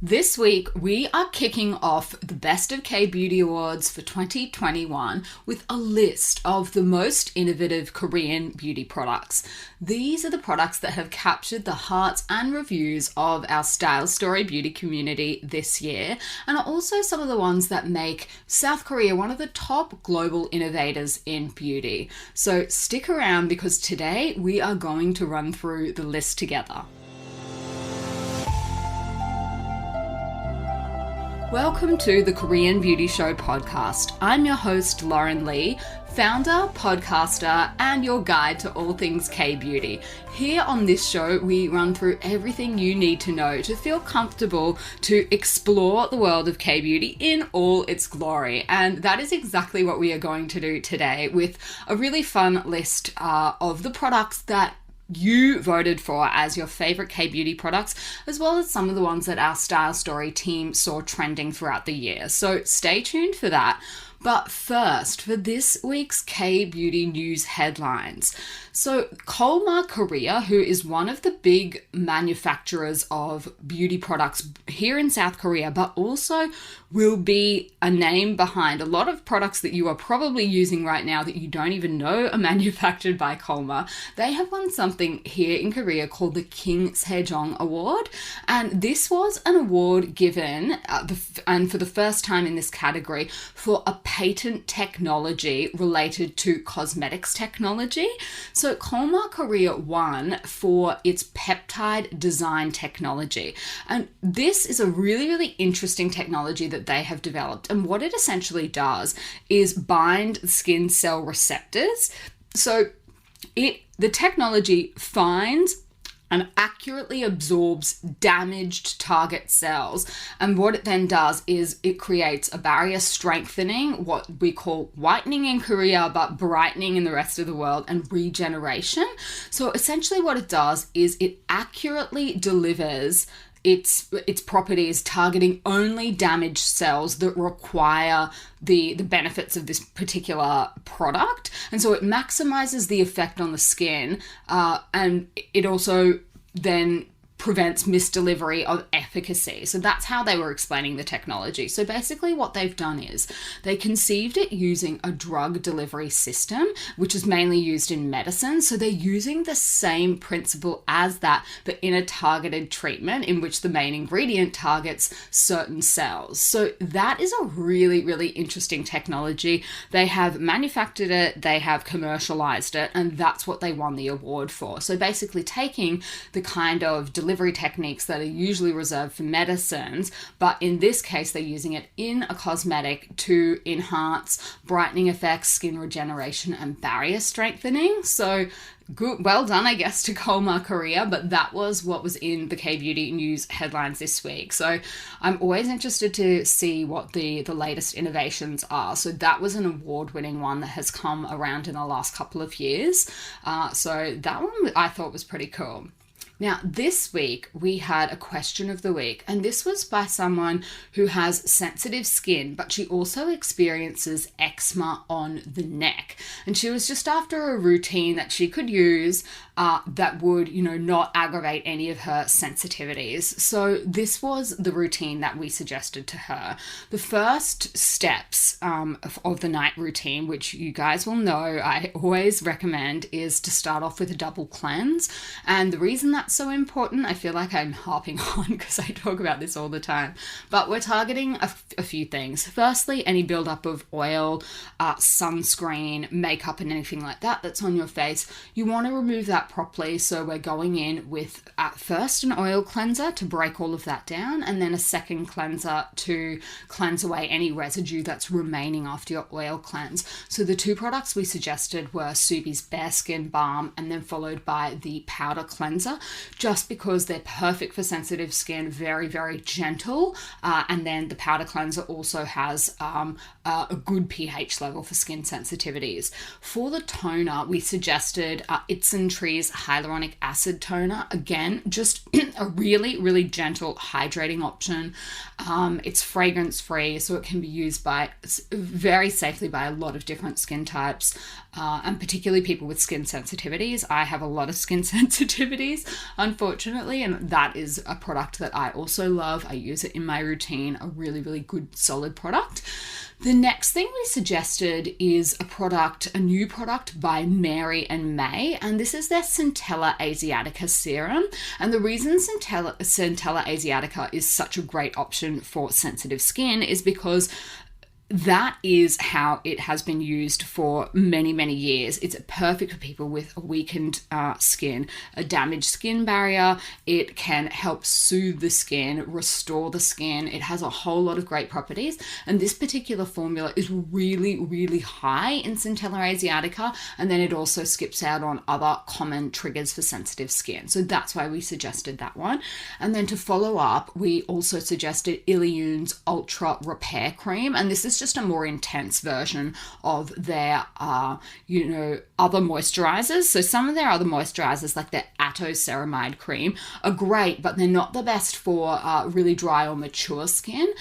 This week, we are kicking off the Best of K-Beauty Awards for 2021 with a list of the most innovative Korean beauty products. These are the products that have captured the hearts and reviews of our Style Story beauty community this year, and are also some of the ones that make South Korea one of the top global innovators in beauty. So stick around because today we are going to run through the list together. Welcome to the Korean Beauty Show podcast. I'm your host, Lauren Lee, founder, podcaster, and your guide to all things K-beauty. Here on this show, we run through everything you need to know to feel comfortable to explore the world of K-beauty in all its glory. And that is exactly what we are going to do today with a really fun list of the products that you voted for as your favorite K-beauty products, as well as some of the ones that our Style Story team saw trending throughout the year. So stay tuned for that. But first, for this week's K-beauty news headlines. So KOLMAR Korea, who is one of the big manufacturers of beauty products here in South Korea, but also will be a name behind a lot of products that you are probably using right now that you don't even know are manufactured by KOLMAR. They have won something here in Korea called the King Sejong Award. And this was an award given, and for the first time in this category, for a patent technology related to cosmetics technology. So KOLMAR Korea won for its peptide design technology. And this is a really, really interesting technology that they have developed. And what it essentially does is bind skin cell receptors. So the technology finds and accurately absorbs damaged target cells. And what it then does is it creates a barrier strengthening, what we call whitening in Korea, but brightening in the rest of the world, and regeneration. So essentially what it does is it accurately delivers its properties, targeting only damaged cells that require the benefits of this particular product. And so it maximizes the effect on the skin, and it also then prevents misdelivery of efficacy. So that's how they were explaining the technology. So basically what they've done is they conceived it using a drug delivery system, which is mainly used in medicine. So they're using the same principle as that, but in a targeted treatment in which the main ingredient targets certain cells. So that is a really, really interesting technology. They have manufactured it, they have commercialized it, and that's what they won the award for. So basically taking the kind of delivery techniques that are usually reserved for medicines, but in this case, they're using it in a cosmetic to enhance brightening effects, skin regeneration, and barrier strengthening. So good, well done, I guess, to KOLMAR Korea, but that was what was in the K-beauty news headlines this week. So I'm always interested to see what the latest innovations are. So that was an award-winning one that has come around in the last couple of years. So that one I thought was pretty cool. Now, this week we had a question of the week, and this was by someone who has sensitive skin, but she also experiences eczema on the neck. And she was just after a routine that she could use that would, not aggravate any of her sensitivities. So this was the routine that we suggested to her. The first steps of the night routine, which you guys will know I always recommend, is to start off with a double cleanse. And the reason that's so important, I feel like I'm harping on because I talk about this all the time, but we're targeting a few things. Firstly, any buildup of oil, sunscreen, makeup, and anything like that that's on your face. You want to remove that properly. So we're going in with at first an oil cleanser to break all of that down, and then a second cleanser to cleanse away any residue that's remaining after your oil cleanse. So the two products we suggested were Subi's Bare Skin Balm, and then followed by the powder cleanser, just because they're perfect for sensitive skin, very, very gentle. And then the powder cleanser also has a good pH level for skin sensitivities. For the toner, we suggested Tree's hyaluronic acid toner. Again, just a really, really gentle hydrating option. It's fragrance free, so it can be used very safely by a lot of different skin types, and particularly people with skin sensitivities. I have a lot of skin sensitivities, unfortunately. And that is a product that I also love. I use it in my routine, a really, really good, solid product. The next thing we suggested is a new product by Mary and May, and this is their Centella Asiatica serum. And the reason Centella Asiatica is such a great option for sensitive skin is because that is how it has been used for many, many years. It's perfect for people with a weakened skin, a damaged skin barrier. It can help soothe the skin, restore the skin. It has a whole lot of great properties. And this particular formula is really, really high in Centella Asiatica. And then it also skips out on other common triggers for sensitive skin. So that's why we suggested that one. And then to follow up, we also suggested Iliune's Ultra Repair Cream. And this is just a more intense version of their, other moisturizers. So some of their other moisturizers, like their Atto Ceramide Cream, are great, but they're not the best for really dry or mature skin.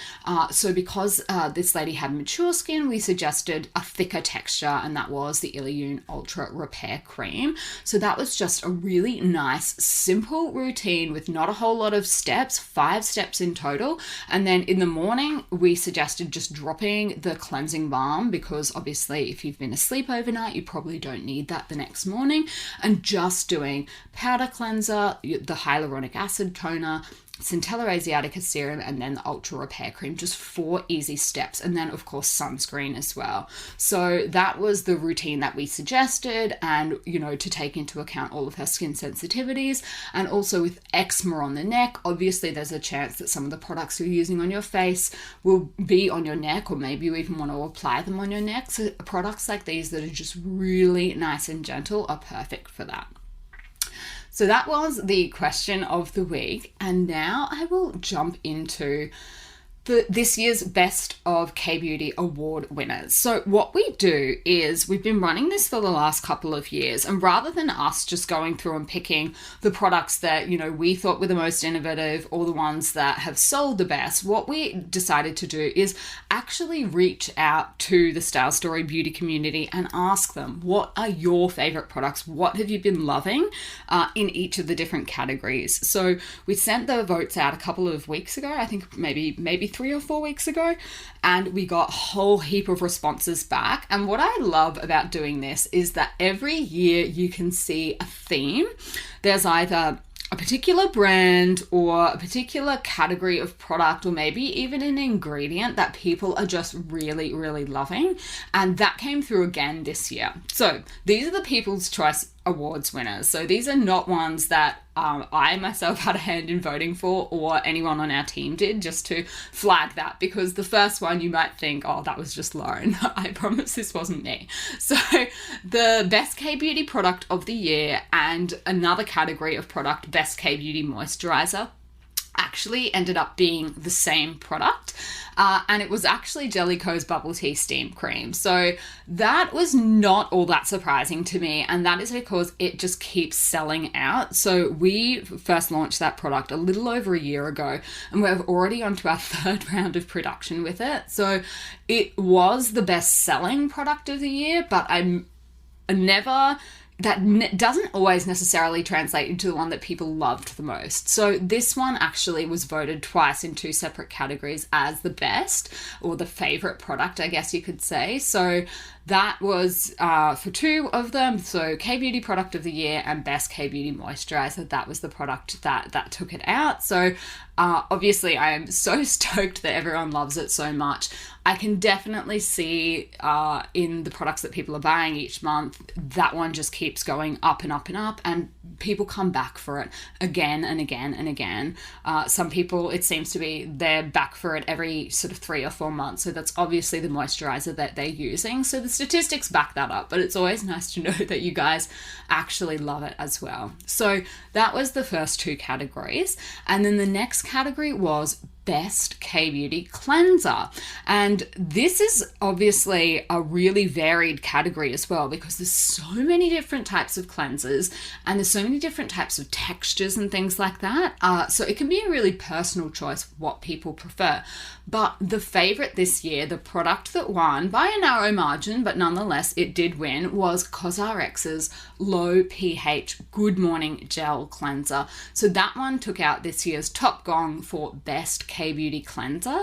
So because this lady had mature skin, we suggested a thicker texture, and that was the Iliune Ultra Repair Cream. So that was just a really nice, simple routine with not a whole lot of steps, 5 steps in total. And then in the morning, we suggested just dropping the cleansing balm, because obviously if you've been asleep overnight, you probably don't need that the next morning, and just doing powder cleanser, the hyaluronic acid toner, Centella Asiatica serum, and then the Ultra Repair Cream. Just 4 easy steps, and then of course sunscreen as well. So that was the routine that we suggested, and to take into account all of her skin sensitivities. And also with eczema on the neck, obviously there's a chance that some of the products you're using on your face will be on your neck, or maybe you even want to apply them on your neck. So products like these that are just really nice and gentle are perfect for that. So that was the question of the week, and now I will jump into this year's Best of K-Beauty Award winners. So what we do is we've been running this for the last couple of years, and rather than us just going through and picking the products that, we thought were the most innovative or the ones that have sold the best, what we decided to do is actually reach out to the Style Story beauty community and ask them, what are your favorite products? What have you been loving in each of the different categories? So we sent the votes out a couple of weeks ago, I think maybe 3 or 4 weeks ago, and we got a whole heap of responses back. And what I love about doing this is that every year you can see a theme. There's either a particular brand or a particular category of product, or maybe even an ingredient that people are just really, really loving. And that came through again this year. So these are the People's Choice Awards winners. So these are not ones that I myself had a hand in voting for, or anyone on our team did, just to flag that, because the first one you might think, oh, that was just Lauren. I promise this wasn't me. So the Best K-Beauty Product of the Year and another category of product, Best K-Beauty Moisturizer, actually ended up being the same product. And it was actually Jellicoe's Bubble Tea Steam Cream. So that was not all that surprising to me, and that is because it just keeps selling out. So we first launched that product a little over a year ago, and we're already onto our 3rd round of production with it. So it was the best selling product of the year, but that doesn't always necessarily translate into the one that people loved the most. So this one actually was voted twice in 2 separate categories as the best, or the favorite product, I guess you could say. So that was for 2 of them. So K-Beauty Product of the Year and Best K-Beauty Moisturizer. That was the product that took it out. So obviously I am so stoked that everyone loves it so much. I can definitely see in the products that people are buying each month, that one just keeps going up and up and up, and people come back for it again and again and again. Some people, it seems to be, they're back for it every sort of 3 or 4 months. So that's obviously the moisturizer that they're using. So the statistics back that up, but it's always nice to know that you guys actually love it as well. So that was the first 2 categories. And then the next category was Best K-Beauty Cleanser. And this is obviously a really varied category as well, because there's so many different types of cleansers and there's so many different types of textures and things like that. So it can be a really personal choice what people prefer. But the favorite this year, the product that won by a narrow margin, but nonetheless it did win, was COSRX's Low pH Good Morning Gel Cleanser. So that one took out this year's top gong for Best K-Beauty Cleanser.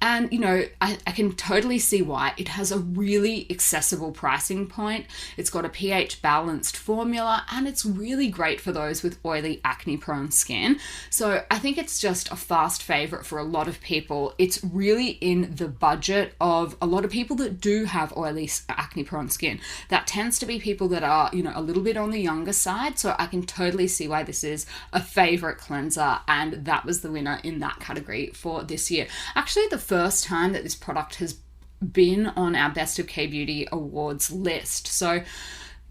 And, you know, I can totally see why. It has a really accessible pricing point. It's got a pH balanced formula, and it's really great for those with oily, acne prone skin. So I think it's just a fast favorite for a lot of people. It's really in the budget of a lot of people that do have oily, acne prone skin. That tends to be people that are, you know, a little bit on the younger side. So I can totally see why this is a favorite cleanser, and that was the winner in that category for this year. Actually, the first time that this product has been on our Best of K-Beauty Awards list. So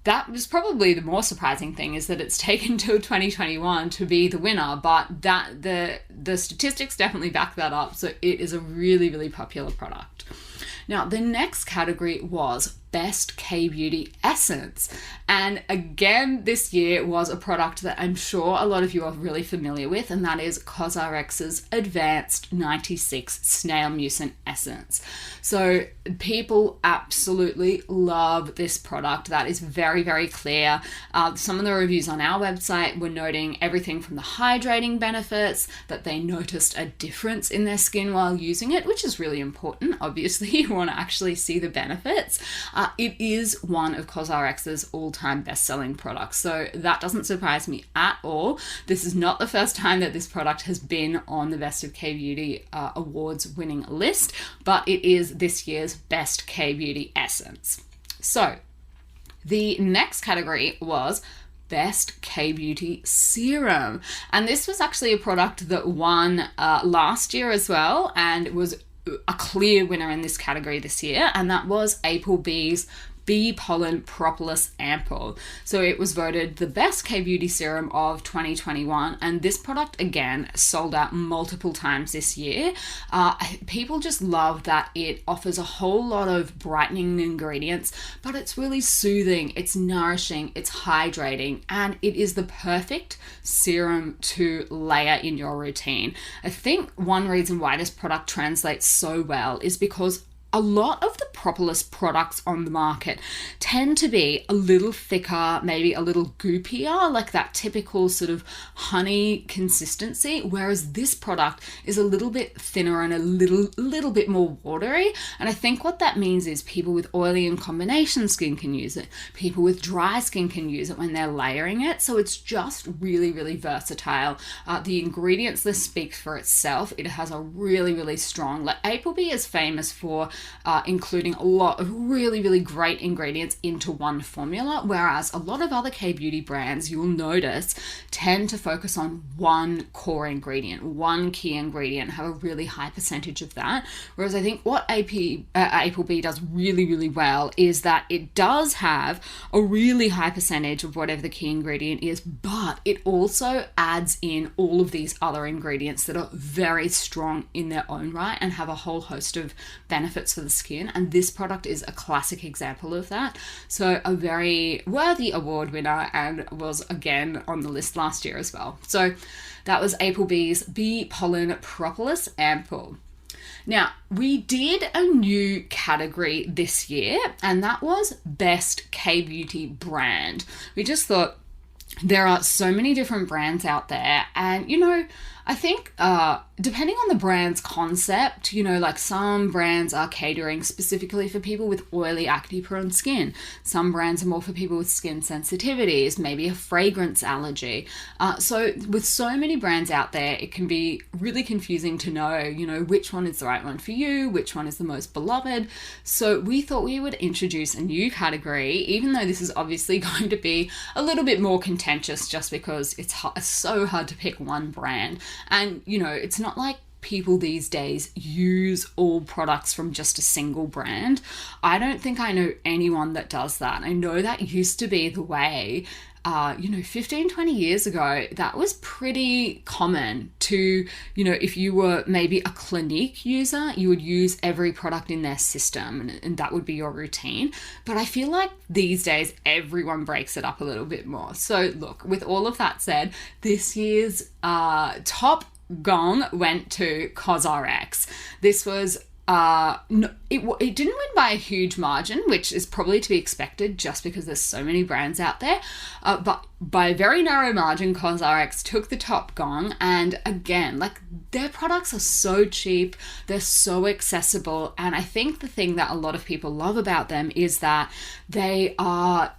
that was probably the more surprising thing, is that it's taken till 2021 to be the winner, but that the statistics definitely back that up. So it is a really, really popular product. Now, the next category was Best K-Beauty Essence. And again, this year was a product that I'm sure a lot of you are really familiar with, and that is COSRX's Advanced 96 Snail Mucin Essence. So people absolutely love this product. That is very, very clear. Some of the reviews on our website were noting everything from the hydrating benefits, that they noticed a difference in their skin while using it, which is really important. Obviously, you want to actually see the benefits. It is one of COSRX's all-time best-selling products, so that doesn't surprise me at all. This is not the first time that this product has been on the Best of K-Beauty Awards winning list, but it is this year's Best K-Beauty Essence. So the next category was Best K-Beauty Serum, and this was actually a product that won last year as well, and was a clear winner in this category this year, and that was Aplebee's Bee Pollen Propolis Ampoule. So it was voted the best K-Beauty serum of 2021, and this product again sold out multiple times this year. People just love that it offers a whole lot of brightening ingredients, but it's really soothing, it's nourishing, it's hydrating, and it is the perfect serum to layer in your routine. I think one reason why this product translates so well is because a lot of the propolis products on the market tend to be a little thicker, maybe a little goopier, like that typical sort of honey consistency, whereas this product is a little bit thinner and a little bit more watery. And I think what that means is people with oily and combination skin can use it. People with dry skin can use it when they're layering it. So it's just really, really versatile. The ingredients list speaks for itself. It has a really, really strong, like Applebee is famous for including a lot of really, really great ingredients into one formula, whereas a lot of other K-beauty brands, you'll notice, tend to focus on one core ingredient, one key ingredient, have a really high percentage of that. Whereas I think what Applebee does really, really well is that it does have a really high percentage of whatever the key ingredient is, but it also adds in all of these other ingredients that are very strong in their own right and have a whole host of benefits for the skin, and this product is a classic example of that. So a very worthy award winner, and was again on the list last year as well. So that was Applebee's Bee Pollen Propolis Ampoule. Now, we did a new category this year, and that was Best K-Beauty Brand. We just thought there are so many different brands out there, and, you know, I think depending on the brand's concept, you know, like some brands are catering specifically for people with oily, acne-prone skin. Some brands are more for people with skin sensitivities, maybe a fragrance allergy. So with so many brands out there, it can be really confusing to know, you know, which one is the right one for you, which one is the most beloved. So we thought we would introduce a new category, even though this is obviously going to be a little bit more contentious just because it's so hard to pick one brand. And, you know, it's not like people these days use all products from just a single brand. I don't think I know anyone that does that. I know that used to be the way 15, 20 years ago, that was pretty common to, if you were maybe a Clinique user, you would use every product in their system and that would be your routine. But I feel like these days, everyone breaks it up a little bit more. So look, with all of that said, this year's top gong went to COSRX. This was it didn't win by a huge margin, which is probably to be expected just because there's so many brands out there. But by a very narrow margin, COSRX took the top gong. And again, like, their products are so cheap, they're so accessible. And I think the thing that a lot of people love about them is that they are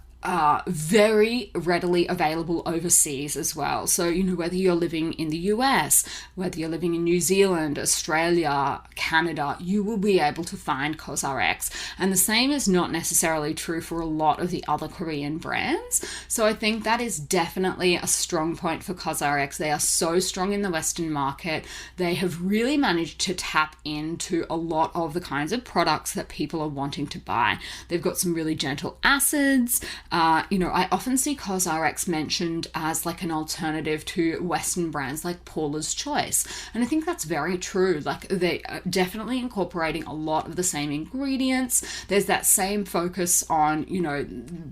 very readily available overseas as well. So, whether you're living in the US, whether you're living in New Zealand, Australia, Canada, you will be able to find COSRX. And the same is not necessarily true for a lot of the other Korean brands. So I think that is definitely a strong point for COSRX. They are so strong in the Western market. They have really managed to tap into a lot of the kinds of products that people are wanting to buy. They've got some really gentle acids. I often see COSRX mentioned as like an alternative to Western brands like Paula's Choice. And I think that's very true. Like, they are definitely incorporating a lot of the same ingredients. There's that same focus on,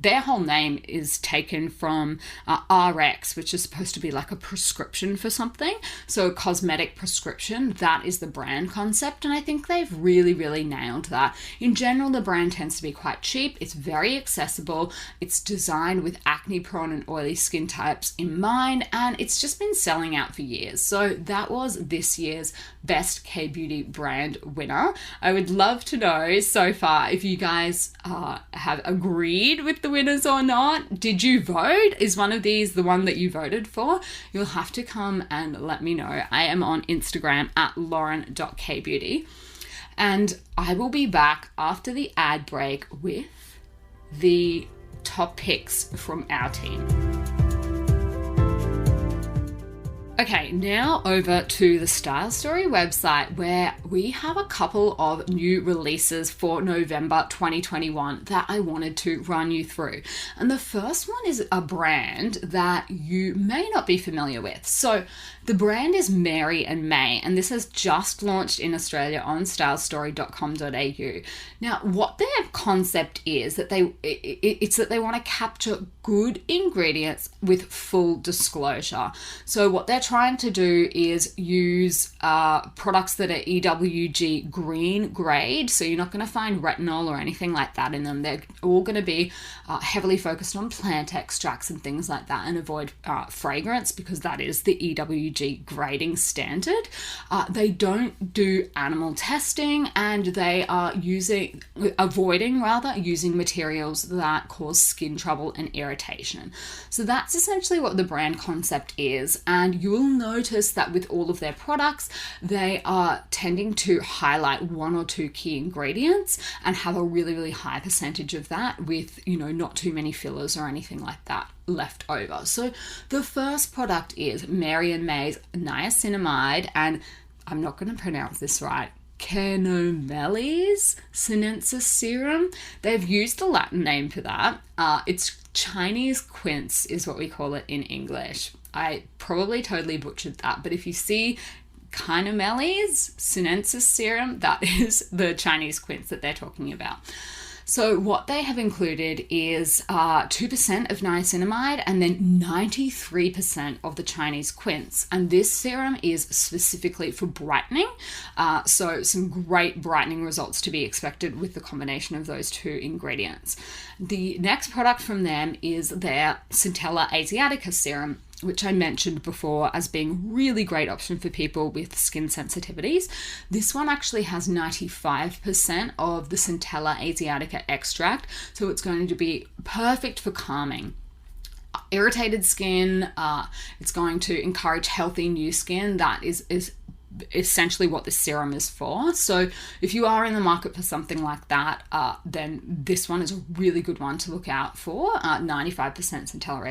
their whole name is taken from RX, which is supposed to be like a prescription for something. So cosmetic prescription, that is the brand concept. And I think they've really, really nailed that. In general, the brand tends to be quite cheap. It's very accessible. It's designed with acne-prone and oily skin types in mind, and it's just been selling out for years. So that was this year's Best K-Beauty Brand winner. I would love to know so far if you guys have agreed with the winners or not. Did you vote? Is one of these the one that you voted for? You'll have to come and let me know. I am on Instagram at lauren.kbeauty, and I will be back after the ad break with the top picks from our team. Okay, now over to the Style Story website, where we have a couple of new releases for November 2021 that I wanted to run you through. And the first one is a brand that you may not be familiar with. So the brand is Mary and May, and this has just launched in Australia on stylestory.com.au. Now, what their concept is that it's that they want to capture good ingredients with full disclosure. So what they're trying to do is use products that are EWG green grade. So you're not going to find retinol or anything like that in them. They're all going to be heavily focused on plant extracts and things like that, and avoid fragrance, because that is the EWG grading standard. They don't do animal testing, and they are avoiding using materials that cause skin trouble and irritation. So that's essentially what the brand concept is. And you will notice that with all of their products, they are tending to highlight one or two key ingredients and have a really, really high percentage of that, with, not too many fillers or anything like that left over. So the first product is Mary and May's niacinamide, and I'm not going to pronounce this right, KOLMAR sinensis serum. They've used the Latin name for that. It's Chinese quince is what we call it in English. I probably totally butchered that, but if you see KOLMAR sinensis serum, that is the Chinese quince that they're talking about. So what they have included is 2% of niacinamide and then 93% of the Chinese quince. And this serum is specifically for brightening. So some great brightening results to be expected with the combination of those two ingredients. The next product from them is their Centella Asiatica serum, which I mentioned before as being a really great option for people with skin sensitivities. This one actually has 95% of the Centella Asiatica extract, so it's going to be perfect for calming irritated skin. It's going to encourage healthy new skin. That is essentially what this serum is for. So if you are in the market for something like that, then this one is a really good one to look out for. 95% Centella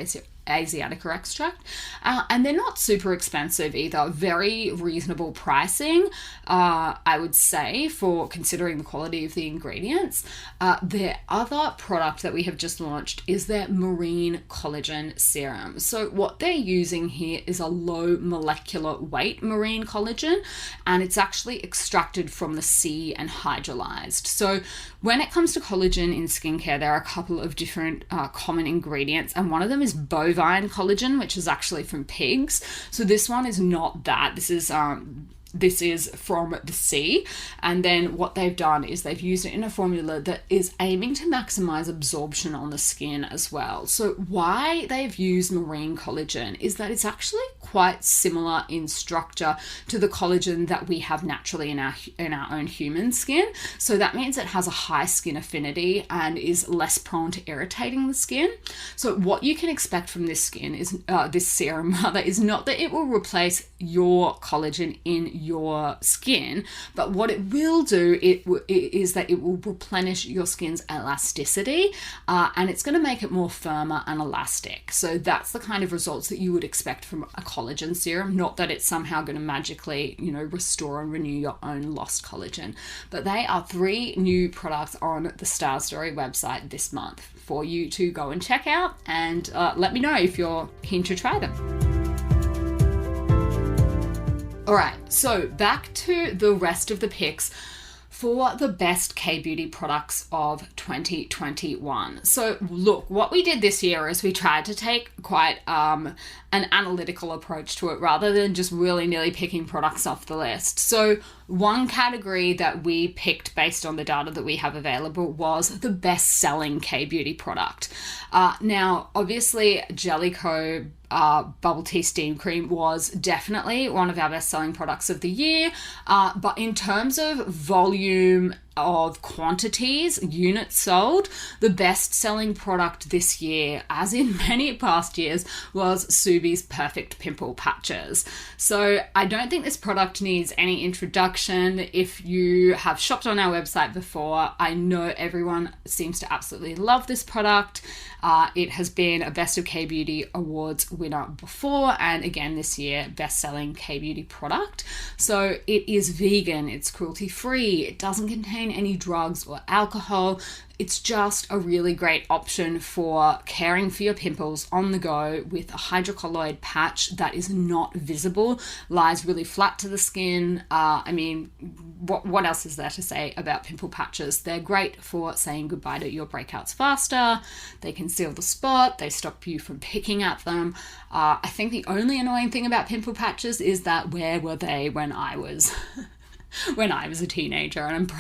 Asiatica extract. And they're not super expensive either. Very reasonable pricing, I would say, for considering the quality of the ingredients. Their other product that we have just launched is their marine collagen serum. So what they're using here is a low molecular weight marine collagen, and it's actually extracted from the sea and hydrolyzed. So when it comes to collagen in skincare, there are a couple of different common ingredients, and one of them is bovine collagen, which is actually from pigs. So this one is not that. This is from the sea, and then what they've done is they've used it in a formula that is aiming to maximize absorption on the skin as well. So why they've used marine collagen is that it's actually quite similar in structure to the collagen that we have naturally in our own human skin. So that means it has a high skin affinity and is less prone to irritating the skin. So what you can expect from this this serum is not that it will replace your collagen in your skin, but what it will do is that it will replenish your skin's elasticity, and it's going to make it more firmer and elastic. So that's the kind of results that you would expect from a collagen serum, not that it's somehow going to magically, restore and renew your own lost collagen. But they are 3 new products on the Star Story website this month for you to go and check out, and let me know if you're keen to try them. All right, so back to the rest of the picks for the best K-beauty products of 2021. So look, what we did this year is we tried to take quite an analytical approach to it rather than just willy-nilly picking products off the list. So one category that we picked based on the data that we have available was the best-selling K-beauty product. Now, obviously, Jellicoe Bubble Tea Steam Cream was definitely one of our best-selling products of the year, but in terms of volume of quantities, units sold, the best-selling product this year, as in many past years, was Subi's Perfect Pimple Patches. So I don't think this product needs any introduction. If you have shopped on our website before, I know everyone seems to absolutely love this product. It has been a Best of K-Beauty Awards winner before, and again this year, best-selling K-Beauty product. So it is vegan, it's cruelty-free, it doesn't contain any drugs or alcohol. It's just a really great option for caring for your pimples on the go with a hydrocolloid patch that is not visible, lies really flat to the skin. What else is there to say about pimple patches? They're great for saying goodbye to your breakouts faster. They conceal the spot. They stop you from picking at them. I think the only annoying thing about pimple patches is that where were they when I was a teenager? And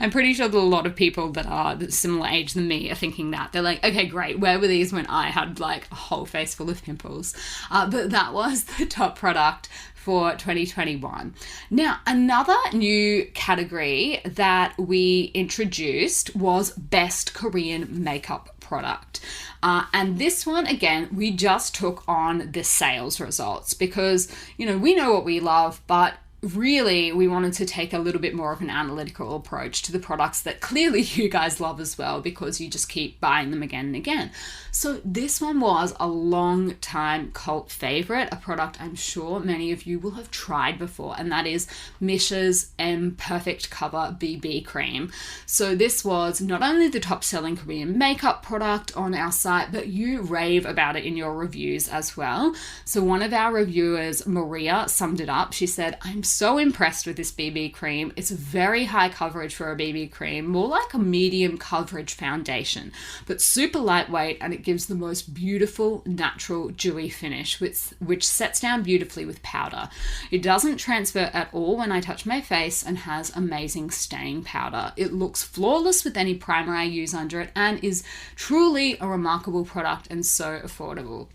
I'm pretty sure that a lot of people that are the similar age than me are thinking that. They're like, okay, great, where were these when I had like a whole face full of pimples? But that was the top product for 2021. Now, another new category that we introduced was Best Korean Makeup Product. And this one, again, we just took on the sales results because, we know what we love, but really, we wanted to take a little bit more of an analytical approach to the products that clearly you guys love as well because you just keep buying them again and again. So this one was a long time cult favorite, a product I'm sure many of you will have tried before, and that is Mish's Perfect Cover BB Cream. So this was not only the top selling Korean makeup product on our site, but you rave about it in your reviews as well. So one of our reviewers, Maria, summed it up. She said, "I'm so impressed with this BB cream. It's very high coverage for a BB cream, more like a medium coverage foundation, but super lightweight, and it gives the most beautiful, natural, dewy finish, which sets down beautifully with powder. It doesn't transfer at all when I touch my face and has amazing staying powder. It looks flawless with any primer I use under it and is truly a remarkable product and so affordable."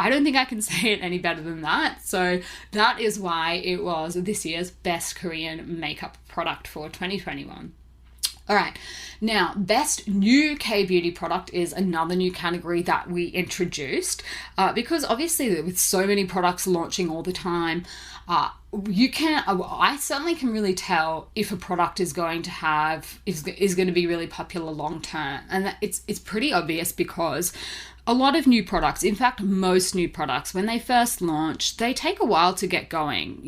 I don't think I can say it any better than that. So that is why it was this year's best Korean makeup product for 2021. All right, now best new K-beauty product is another new category that we introduced because obviously with so many products launching all the time, I certainly can really tell if a product is going to be really popular long term. And it's pretty obvious because a lot of new products, in fact, most new products, when they first launch, they take a while to get going.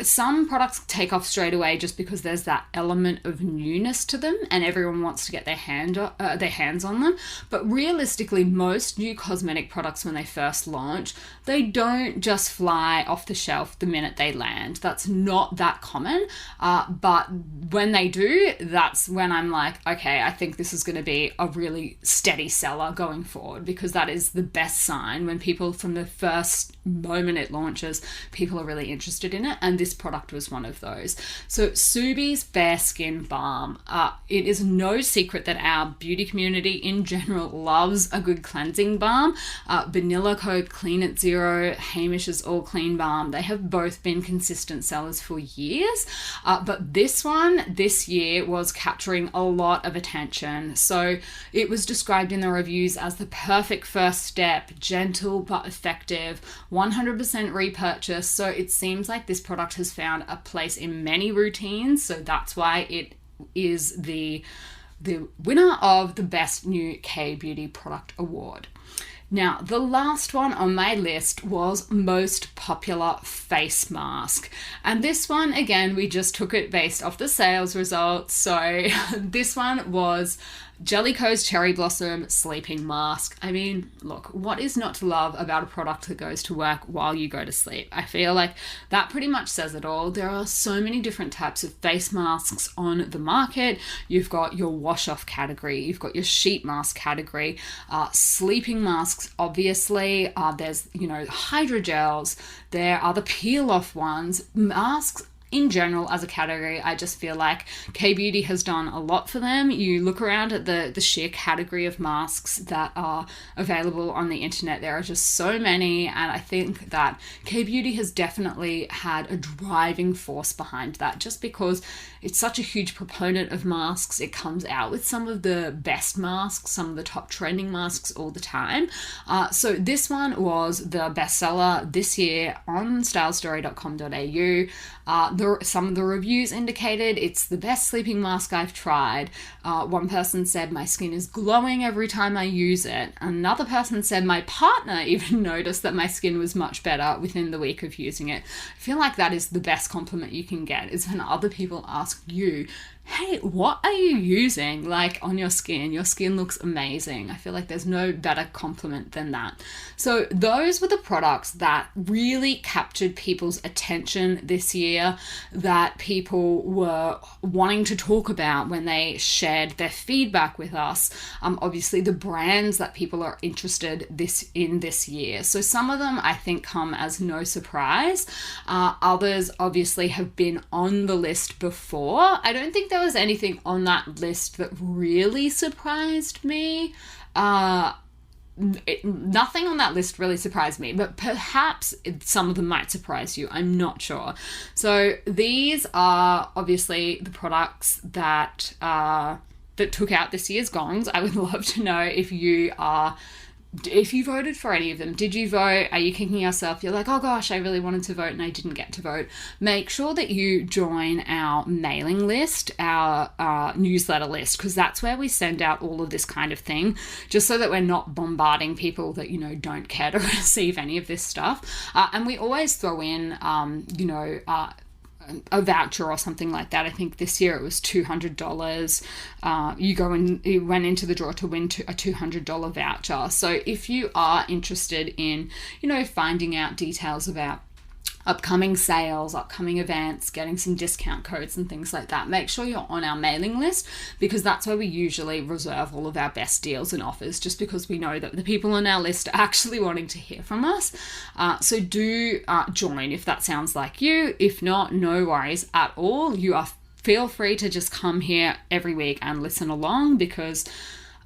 Some products take off straight away just because there's that element of newness to them and everyone wants to get their hands on them. But realistically, most new cosmetic products, when they first launch, they don't just fly off the shelf the minute they land. That's not that common. But when they do, that's when I'm like, okay, I think this is going to be a really steady seller going forward, because that is the best sign when people, from the first moment it launches, people are really interested in it. And this product was one of those. So Subi's Bare Skin Balm. It is no secret that our beauty community in general loves a good cleansing balm. Vanilla Code Clean at Zero, Hamish's All Clean Balm, they have both been consistent sellers for years. But this one this year was capturing a lot of attention. So it was described in the reviews as the perfect first step, gentle but effective, 100% repurchase. So it seems like this product has found a place in many routines, so that's why it is the winner of the Best New K-Beauty Product Award. Now, the last one on my list was Most Popular Face Mask. And this one, again, we just took it based off the sales results. So this one was Jellicoe's Cherry Blossom Sleeping Mask. I mean, look, what is not to love about a product that goes to work while you go to sleep? I feel like that pretty much says it all. There are so many different types of face masks on the market. You've got your wash-off category, you've got your sheet mask category, sleeping masks, obviously. There's, hydrogels. There are the peel-off ones. Masks in general, as a category, I just feel like K-Beauty has done a lot for them. You look around at the sheer category of masks that are available on the internet. There are just so many, and I think that K-Beauty has definitely had a driving force behind that, just because it's such a huge proponent of masks. It comes out with some of the best masks, some of the top trending masks all the time. So this one was the bestseller this year on stylestory.com.au. Some of the reviews indicated it's the best sleeping mask I've tried. One person said my skin is glowing every time I use it. Another person said my partner even noticed that my skin was much better within the week of using it. I feel like that is the best compliment you can get, is when other people ask you, hey, what are you using on your skin? Your skin looks amazing. I feel like there's no better compliment than that. So those were the products that really captured people's attention this year, that people were wanting to talk about when they shared their feedback with us. Obviously the brands that people are interested in this year. So some of them I think come as no surprise. Others obviously have been on the list before. I don't think there was anything on that list that really surprised me. Nothing on that list really surprised me, but perhaps some of them might surprise you. I'm not sure. So these are obviously the products that took out this year's gongs. I would love to know if you voted for any of them. Did you vote? Are you kicking yourself? You're like, oh gosh, I really wanted to vote and I didn't get to vote. Make sure that you join our mailing list, our newsletter list, because that's where we send out all of this kind of thing, just so that we're not bombarding people that, don't care to receive any of this stuff. And we always throw in, a voucher or something like that. I think this year it was $200. You went into the draw to win a $200 voucher. So if you are interested in, finding out details about upcoming sales, upcoming events, getting some discount codes and things like that, make sure you're on our mailing list, because that's where we usually reserve all of our best deals and offers, just because we know that the people on our list are actually wanting to hear from us. So do join if that sounds like you. If not, no worries at all. Feel free to just come here every week and listen along, because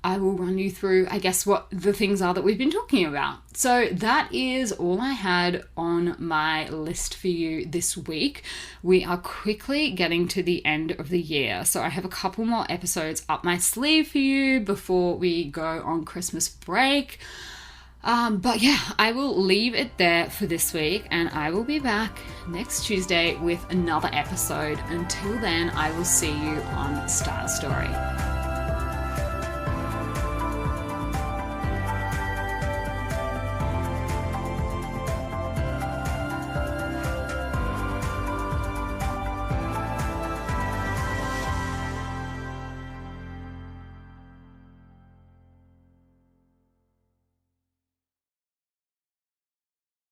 I will run you through, I guess, what the things are that we've been talking about. So that is all I had on my list for you this week. We are quickly getting to the end of the year, so I have a couple more episodes up my sleeve for you before we go on Christmas break. But yeah, I will leave it there for this week, and I will be back next Tuesday with another episode. Until then, I will see you on Style Story.